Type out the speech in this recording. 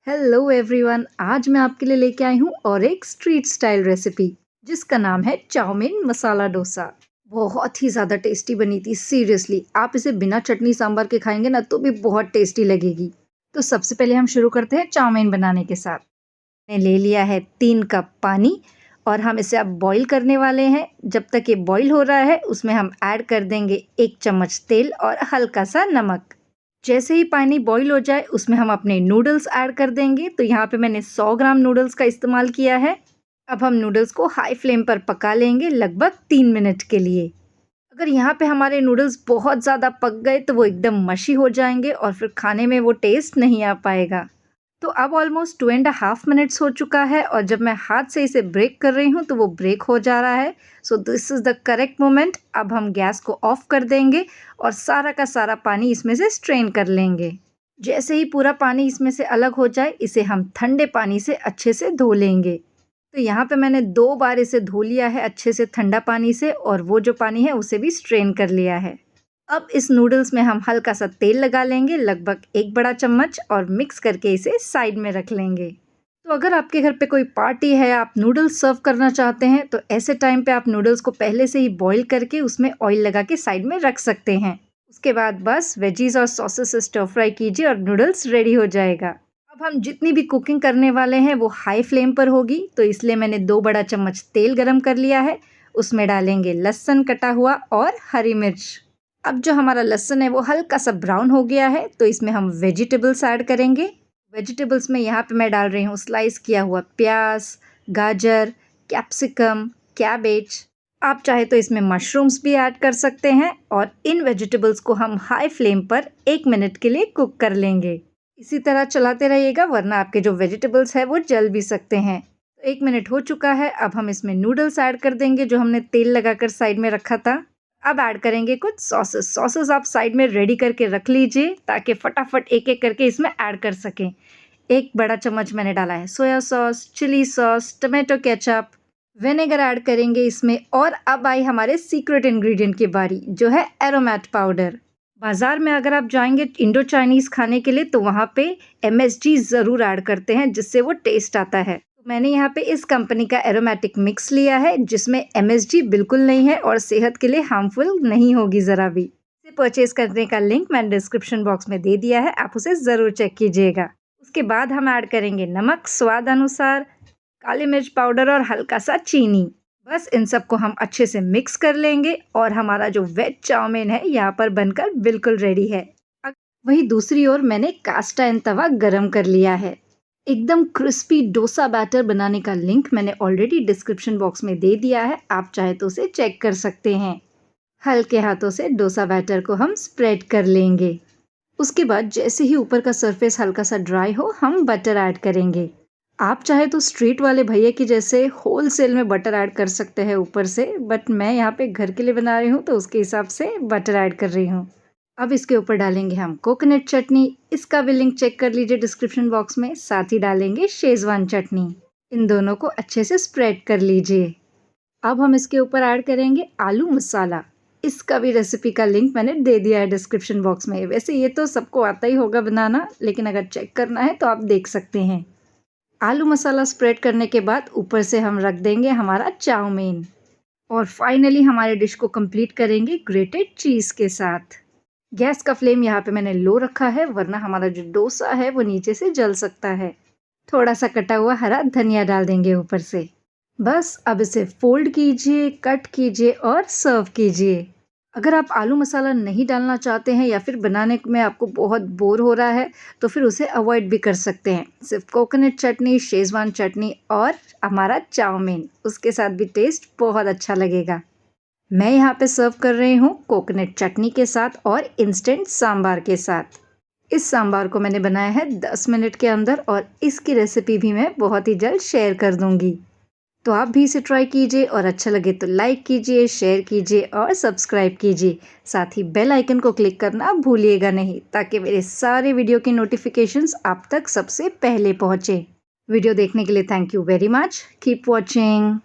Hello everyone, आज मैं आपके लिए लेके आई हूँ और एक स्ट्रीट स्टाइल रेसिपी जिसका नाम है चाउमीन मसाला डोसा। बहुत ही ज़्यादा टेस्टी बनी थी। सीरियसली आप इसे बिना चटनी सांभर के खाएंगे ना तो भी बहुत टेस्टी लगेगी। तो सबसे पहले हम शुरू करते हैं चाउमीन बनाने के साथ। मैंने ले लिया है 3 कप पानी और हम इसे अब बॉईल करने वाले हैं। जब तक ये बॉईल हो रहा है उसमें हम ऐड कर देंगे 1 चम्मच तेल और हल्का सा नमक। जैसे ही पानी बॉईल हो जाए उसमें हम अपने नूडल्स ऐड कर देंगे। तो यहाँ पे मैंने 100 ग्राम नूडल्स का इस्तेमाल किया है। अब हम नूडल्स को हाई फ्लेम पर पका लेंगे लगभग 3 मिनट के लिए। अगर यहाँ पे हमारे नूडल्स बहुत ज़्यादा पक गए तो वो एकदम मशी हो जाएंगे और फिर खाने में वो टेस्ट नहीं आ पाएगा। तो अब ऑलमोस्ट 2.5 मिनट्स हो चुका है और जब मैं हाथ से इसे ब्रेक कर रही हूँ तो वो ब्रेक हो जा रहा है। So this is the correct moment. अब हम गैस को ऑफ कर देंगे और सारा का सारा पानी इसमें से स्ट्रेन कर लेंगे। जैसे ही पूरा पानी इसमें से अलग हो जाए इसे हम ठंडे पानी से अच्छे से धो लेंगे। तो यहाँ पे मैंने 2 बार इसे धो लिया है अच्छे से ठंडा पानी से और वो जो पानी है उसे भी स्ट्रेन कर लिया है। अब इस नूडल्स में हम हल्का सा तेल लगा लेंगे, लगभग 1 बड़ा चम्मच, और मिक्स करके इसे साइड में रख लेंगे। तो अगर आपके घर पे कोई पार्टी है, आप नूडल्स सर्व करना चाहते हैं तो ऐसे टाइम पे आप नूडल्स को पहले से ही बॉईल करके उसमें ऑयल लगा के साइड में रख सकते हैं। उसके बाद बस वेजीज और सॉसेस से स्टर फ्राई कीजिए और नूडल्स रेडी हो जाएगा। अब हम जितनी भी कुकिंग करने वाले हैं वो हाई फ्लेम पर होगी, तो इसलिए मैंने 2 बड़ा चम्मच तेल गरम कर लिया है। उसमें डालेंगे लहसुन कटा हुआ और हरी मिर्च। अब जो हमारा लहसुन है वो हल्का सा ब्राउन हो गया है तो इसमें हम वेजिटेबल्स ऐड करेंगे। वेजिटेबल्स में यहाँ पे मैं डाल रही हूँ स्लाइस किया हुआ प्याज, गाजर, कैप्सिकम, कैबेज। आप चाहे तो इसमें मशरूम्स भी ऐड कर सकते हैं और इन वेजिटेबल्स को हम हाई फ्लेम पर 1 मिनट के लिए कुक कर लेंगे। इसी तरह चलाते रहिएगा वरना आपके जो वेजिटेबल्स है वो जल भी सकते हैं। तो 1 मिनट हो चुका है। अब हम इसमें नूडल्स ऐड कर देंगे जो हमने तेल लगाकर साइड में रखा था। अब ऐड करेंगे कुछ सॉसेस आप साइड में रेडी करके रख लीजिए ताकि फटाफट एक एक करके इसमें ऐड कर सकें। 1 बड़ा चम्मच मैंने डाला है soya sauce, chilli sauce, tomato ketchup, vinegar add करेंगे इसमें। और अब आई हमारे सीक्रेट इंग्रेडिएंट की बारी जो है एरोमेट पाउडर। बाज़ार में अगर आप जाएंगे इंडो चाइनीज़ खाने के लिए तो वहाँ पे MSG ज़रूर ऐड करते हैं जिससे वो टेस्ट आता है। मैंने यहाँ पे इस कंपनी का एरोमेटिक मिक्स लिया है जिसमें MSG बिल्कुल नहीं है और सेहत के लिए हार्मफुल नहीं होगी ज़रा भी। इसे परचेज करने का लिंक मैंने डिस्क्रिप्शन बॉक्स में दे दिया है, आप उसे ज़रूर चेक कीजिएगा। उसके बाद हम ऐड करेंगे नमक स्वाद अनुसार, काली मिर्च पाउडर और हल्का सा चीनी। बस इन सबको हम अच्छे से मिक्स कर लेंगे और हमारा जो वेज चाउमीन है यहाँ पर बनकर बिल्कुल रेडी है। वहीं दूसरी ओर मैंने कास्ट आयरन तवा गरम कर लिया है। एकदम क्रिस्पी डोसा बैटर बनाने का लिंक मैंने ऑलरेडी डिस्क्रिप्शन बॉक्स में दे दिया है, आप चाहे तो उसे चेक कर सकते हैं। हल्के हाथों से डोसा बैटर को हम स्प्रेड कर लेंगे। उसके बाद जैसे ही ऊपर का सरफेस हल्का सा ड्राई हो हम बटर ऐड करेंगे। आप चाहे तो स्ट्रीट वाले भैया की जैसे होलसेल में बटर ऐड कर सकते हैं ऊपर से, बट मैं यहाँ पे घर के लिए बना रही हूँ तो उसके हिसाब से बटर ऐड कर रही हूँ। अब इसके ऊपर डालेंगे हम कोकोनट चटनी, इसका भी लिंक चेक कर लीजिए डिस्क्रिप्शन बॉक्स में। साथ ही डालेंगे शेजवान चटनी। इन दोनों को अच्छे से स्प्रेड कर लीजिए। अब हम इसके ऊपर ऐड करेंगे आलू मसाला। इसका भी रेसिपी का लिंक मैंने दे दिया है डिस्क्रिप्शन बॉक्स में। वैसे ये तो सबको आता ही होगा बनाना, लेकिन अगर चेक करना है तो आप देख सकते हैं। आलू मसाला स्प्रेड करने के बाद ऊपर से हम रख देंगे हमारा चाउमीन और फाइनली हमारे डिश को कंप्लीट करेंगे ग्रेटेड चीज़ के साथ। गैस का फ्लेम यहाँ पे मैंने लो रखा है वरना हमारा जो डोसा है वो नीचे से जल सकता है। थोड़ा सा कटा हुआ हरा धनिया डाल देंगे ऊपर से। बस अब इसे फोल्ड कीजिए, कट कीजिए और सर्व कीजिए। अगर आप आलू मसाला नहीं डालना चाहते हैं या फिर बनाने में आपको बहुत बोर हो रहा है तो फिर उसे अवॉइड भी कर सकते हैं। सिर्फ कोकोनट चटनी, शेजवान चटनी और हमारा चाउमीन, उसके साथ भी टेस्ट बहुत अच्छा लगेगा। मैं यहाँ पे सर्व कर रही हूँ कोकोनट चटनी के साथ और इंस्टेंट सांबार के साथ। इस सांबार को मैंने बनाया है 10 मिनट के अंदर और इसकी रेसिपी भी मैं बहुत ही जल्द शेयर कर दूँगी। तो आप भी इसे ट्राई कीजिए और अच्छा लगे तो लाइक कीजिए, शेयर कीजिए और सब्सक्राइब कीजिए। साथ ही बेल आइकन को क्लिक करना भूलिएगा नहीं ताकि मेरे सारे वीडियो की नोटिफिकेशंस आप तक सबसे पहले पहुँचे। वीडियो देखने के लिए thank you very much. Keep watching.